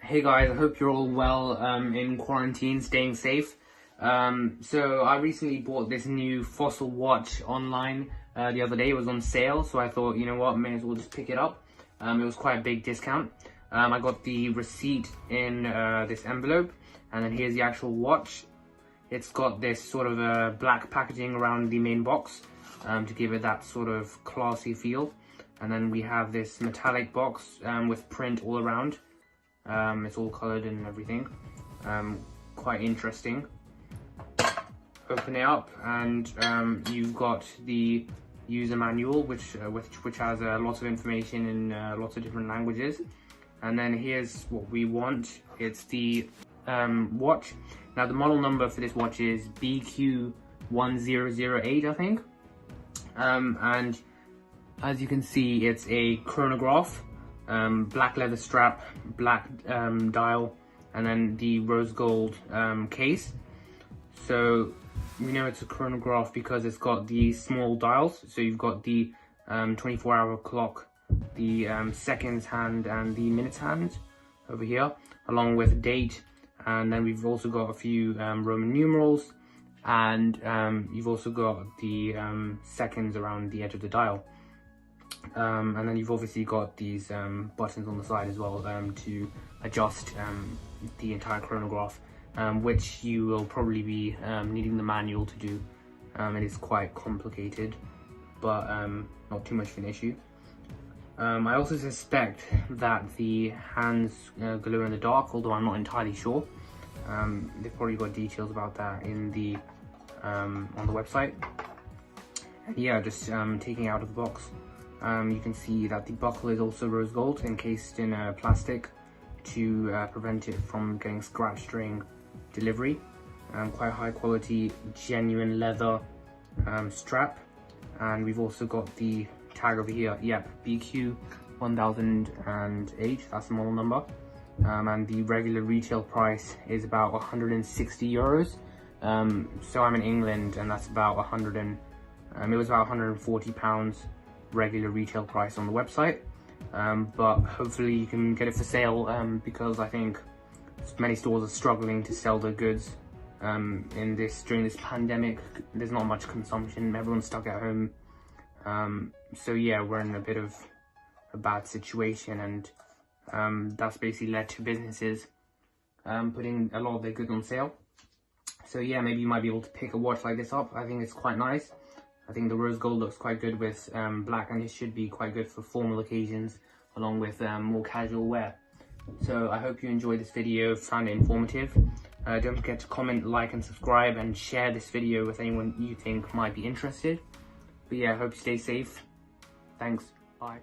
Hey guys, I hope you're all well in quarantine, staying safe. So I recently bought this new Fossil watch online the other day. It was on sale, so I thought, you know what, may as well just pick it up. It was quite a big discount. I got the receipt in this envelope, and then here's the actual watch. It's got this sort of black packaging around the main box to give it that sort of classy feel. And then we have this metallic box with print all around. It's all coloured and everything. Quite interesting. Open it up, and you've got the user manual, which has lots of information in lots of different languages. And then here's what we want. It's the watch. Now the model number for this watch is BQ1008, I think. And as you can see, it's a chronograph. Black leather strap, black dial, and then the rose gold case. So we know it's a chronograph because it's got the small dials. So you've got the 24-hour clock, the seconds hand, and the minutes hand over here, along with date. And then we've also got a few Roman numerals, and you've also got the seconds around the edge of the dial. And then you've obviously got these buttons on the side as well to adjust the entire chronograph, which you will probably be needing the manual to do. It is quite complicated, but not too much of an issue. I also suspect that the hands glow in the dark, although I'm not entirely sure. They've probably got details about that in the on the website. And yeah, just taking it out of the box. You can see that the buckle is also rose gold, encased in plastic to prevent it from getting scratched during delivery. Quite high quality, genuine leather strap. And we've also got the tag over here. Yep, BQ1008, that's the model number. And the regular retail price is about 160 euros. So I'm in England, and that's about it was about 140 pounds regular retail price on the website, but hopefully you can get it for sale because I think many stores are struggling to sell their goods during this pandemic. There's not much consumption, everyone's stuck at home, so yeah, we're in a bit of a bad situation, and that's basically led to businesses putting a lot of their goods on sale. So yeah, maybe you might be able to pick a watch like this up. I think it's quite nice. I think the rose gold looks quite good with black, and it should be quite good for formal occasions along with more casual wear. So I hope you enjoyed this video, found it informative. Don't forget to comment, like and subscribe, and share this video with anyone you think might be interested. But yeah, I hope you stay safe. Thanks. Bye.